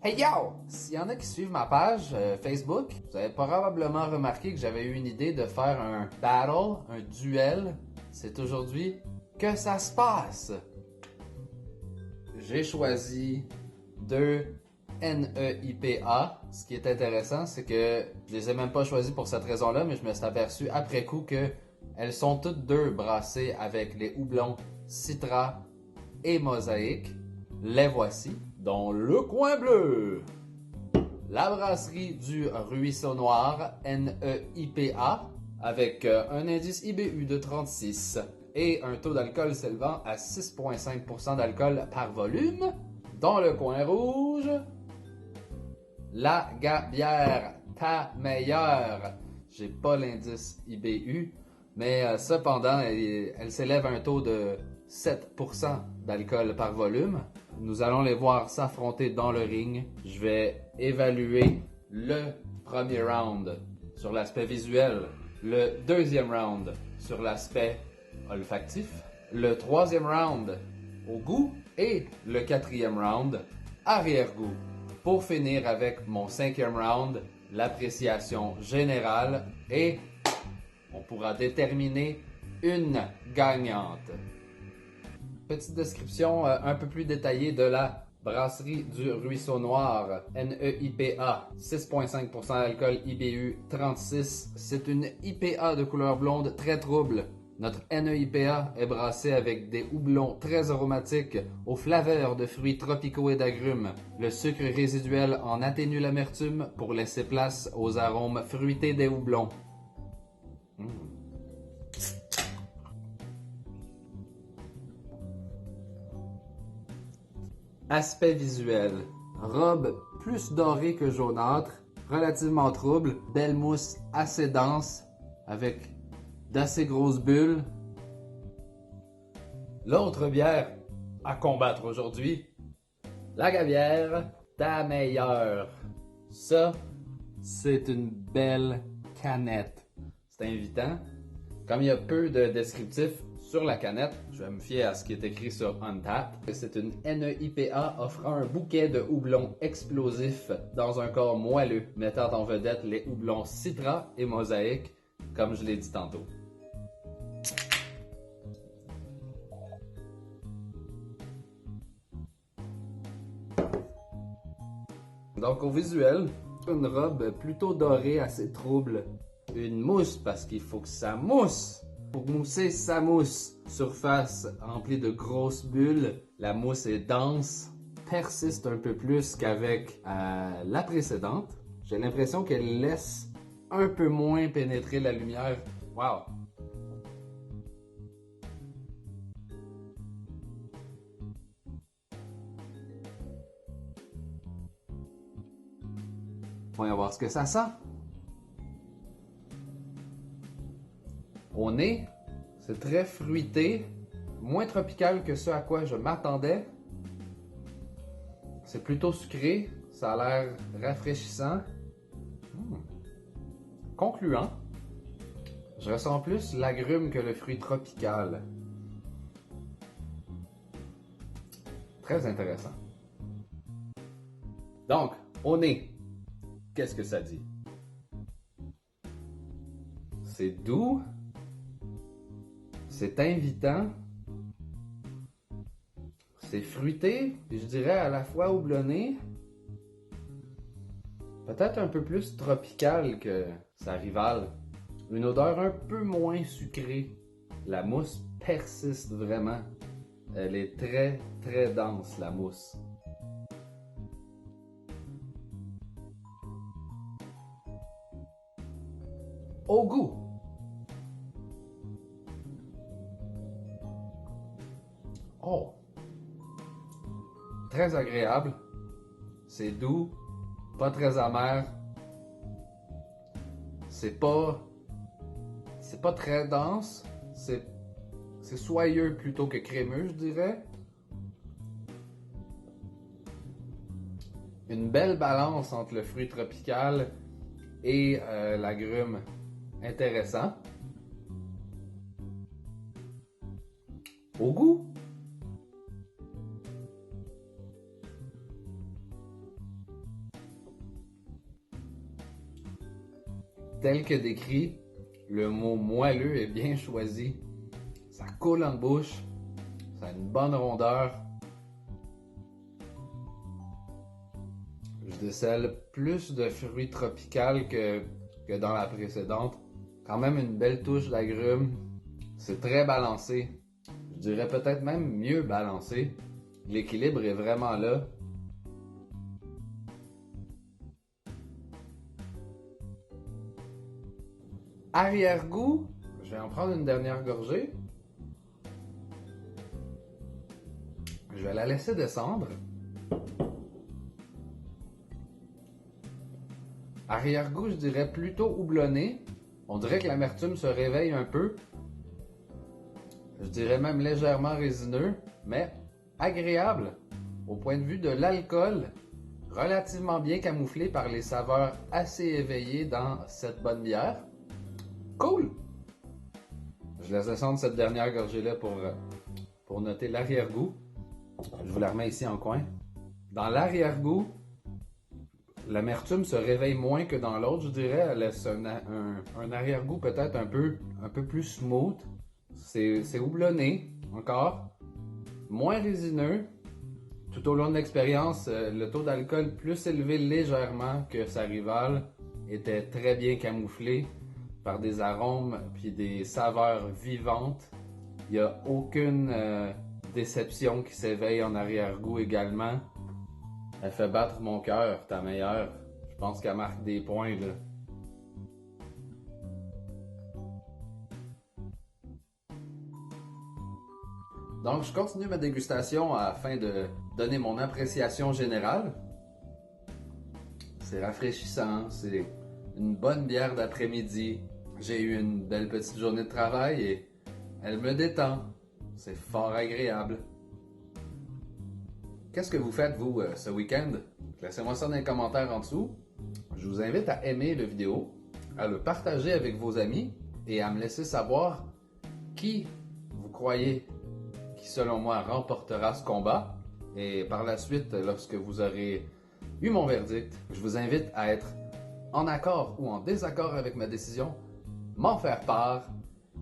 Hey yo! S'il y en a qui suivent ma page Facebook, vous avez probablement remarqué que j'avais eu une idée de faire un battle, un duel. C'est aujourd'hui que ça se passe. J'ai choisi deux NEIPA. Ce qui est intéressant, c'est que je les ai même pas choisis pour cette raison-là, mais je me suis aperçu après coup que elles sont toutes deux brassées avec les houblons Citra et Mosaïque. Les voici dans le coin bleu. La brasserie du Ruisseau Noir, NEIPA, avec un indice IBU de 36 et un taux d'alcool s'élevant à 6,5% d'alcool par volume. Dans le coin rouge, la Gabière, ta meilleure. J'ai pas l'indice IBU, mais cependant, elle s'élève à un taux de 7% d'alcool par volume. Nous allons les voir s'affronter dans le ring. Je vais évaluer le premier round sur l'aspect visuel, le deuxième round sur l'aspect olfactif, le troisième round au goût et le quatrième round arrière-goût. Pour finir avec mon cinquième round, l'appréciation générale et on pourra déterminer une gagnante. Petite description un peu plus détaillée de la brasserie du Ruisseau Noir, NEIPA, 6,5% d'alcool, IBU 36. C'est une IPA de couleur blonde très trouble. Notre NEIPA est brassé avec des houblons très aromatiques aux flaveurs de fruits tropicaux et d'agrumes. Le sucre résiduel en atténue l'amertume pour laisser place aux arômes fruités des houblons. Aspect visuel. Robe plus dorée que jaunâtre, relativement trouble, belle mousse assez dense, avec d'assez grosses bulles. L'autre bière à combattre aujourd'hui, la Gabière, ta meilleure. Ça, c'est une belle canette. C'est invitant. Comme il y a peu de descriptifs sur la canette, je vais me fier à ce qui est écrit sur Untappd. C'est une NEIPA offrant un bouquet de houblons explosifs dans un corps moelleux, mettant en vedette les houblons Citra et Mosaïque, comme je l'ai dit tantôt. Donc au visuel, une robe plutôt dorée, assez trouble. Une mousse, parce qu'il faut que ça mousse. Pour mousser, ça mousse. Surface remplie de grosses bulles. La mousse est dense, persiste un peu plus qu'avec la précédente. J'ai l'impression qu'elle laisse un peu moins pénétrer la lumière. Wow! Voyons voir ce que ça sent. Au nez, c'est très fruité, moins tropical que ce à quoi je m'attendais. C'est plutôt sucré, ça a l'air rafraîchissant. Concluant, je ressens plus l'agrume que le fruit tropical. Très intéressant. Donc, au nez, qu'est-ce que ça dit? C'est doux, c'est invitant, c'est fruité, et je dirais à la fois houblonné. Peut-être un peu plus tropical que sa rivale. Une odeur un peu moins sucrée. La mousse persiste vraiment. Elle est très très dense, la mousse. Au goût. Oh! Très agréable. C'est doux, pas très amer. C'est pas très dense. C'est soyeux plutôt que crémeux, je dirais. Une belle balance entre le fruit tropical et l'agrume. Intéressant. Au goût. tel que décrit, le mot moelleux est bien choisi. Ça coule en bouche, ça a une bonne rondeur. Je décèle plus de fruits tropicaux que dans la précédente. Quand même une belle touche d'agrumes. C'est très balancé. Je dirais peut-être même mieux balancé. L'équilibre est vraiment là. Arrière-goût, je vais en prendre une dernière gorgée. Je vais la laisser descendre. Arrière-goût, je dirais plutôt houblonné. On dirait que l'amertume se réveille un peu. Je dirais même légèrement résineux, mais agréable. Au point de vue de l'alcool, relativement bien camouflé par les saveurs assez éveillées dans cette bonne bière. Cool! Je laisse descendre cette dernière gorgée-là pour noter l'arrière-goût. Je vous la remets ici en coin. Dans l'arrière-goût, l'amertume se réveille moins que dans l'autre, je dirais. Elle laisse un arrière-goût peut-être un peu plus smooth. C'est houblonné, encore. Moins résineux. Tout au long de l'expérience, le taux d'alcool plus élevé légèrement que sa rivale était très bien camouflé par des arômes puis des saveurs vivantes. Il n'y a aucune déception qui s'éveille en arrière-goût également. Elle fait battre mon cœur, ta meilleure. Je pense qu'elle marque des points, là. Donc, je continue ma dégustation afin de donner mon appréciation générale. C'est rafraîchissant, c'est une bonne bière d'après-midi. J'ai eu une belle petite journée de travail et elle me détend. C'est fort agréable. Qu'est-ce que vous faites, vous, ce week-end? Laissez-moi ça dans les commentaires en dessous. Je vous invite à aimer la vidéo, à le partager avec vos amis et à me laisser savoir qui vous croyez qui, selon moi, remportera ce combat. Et par la suite, lorsque vous aurez eu mon verdict, je vous invite à être en accord ou en désaccord avec ma décision, m'en faire part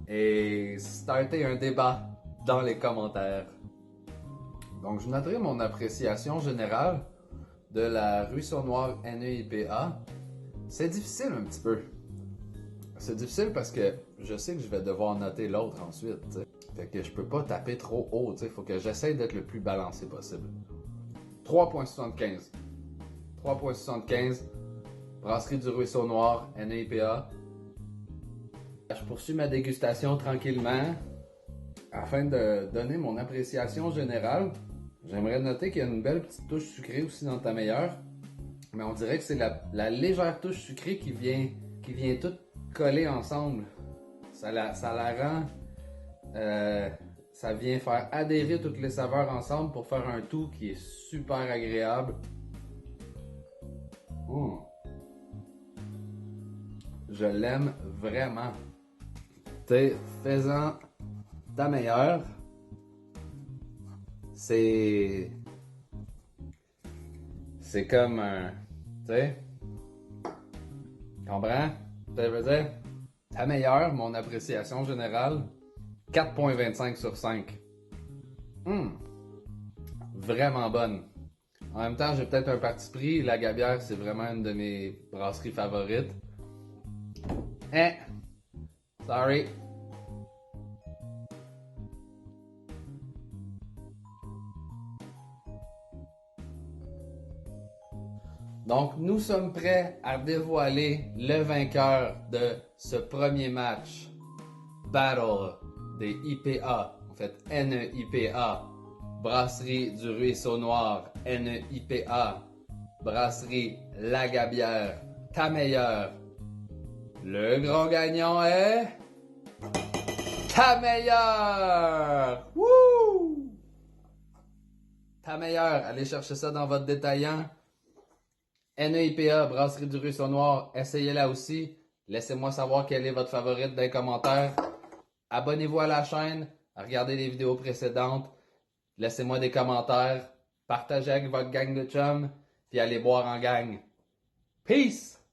et starter un débat dans les commentaires. Donc, je noterai mon appréciation générale de la Ruisseau Noir NEIPA. C'est difficile un petit peu. C'est difficile parce que je sais que je vais devoir noter l'autre ensuite. T'sais. Fait que je peux pas taper trop haut. Il faut que j'essaye d'être le plus balancé possible. 3.75. 3.75. Brasserie du Ruisseau Noir NEIPA. Je poursuis ma dégustation tranquillement. Afin de donner mon appréciation générale, j'aimerais noter qu'il y a une belle petite touche sucrée aussi dans ta meilleure. Mais on dirait que c'est la légère touche sucrée qui vient toute coller ensemble. Ça la rend... ça vient faire adhérer toutes les saveurs ensemble pour faire un tout qui est super agréable. Je l'aime vraiment. T'sais, fais-en ta meilleure. C'est comme un... Tu sais? Comprends? Ça veut dire, ta meilleure, mon appréciation générale, 4.25 sur 5. Vraiment bonne. En même temps, j'ai peut-être un parti pris. La Gabière, c'est vraiment une de mes brasseries favorites. Sorry. Donc, nous sommes prêts à dévoiler le vainqueur de ce premier match. Battle des IPA, en fait NEIPA, Brasserie du Ruisseau Noir, NEIPA, Brasserie La Gabière, ta meilleure. Le grand gagnant est... Ta meilleure! Wouh! Ta meilleure, allez chercher ça dans votre détaillant. NEIPA, Brasserie du Ruisseau Noir, essayez-la aussi. Laissez-moi savoir quelle est votre favorite dans les commentaires. Abonnez-vous à la chaîne, regardez les vidéos précédentes. Laissez-moi des commentaires. Partagez avec votre gang de chums, puis allez boire en gang. Peace!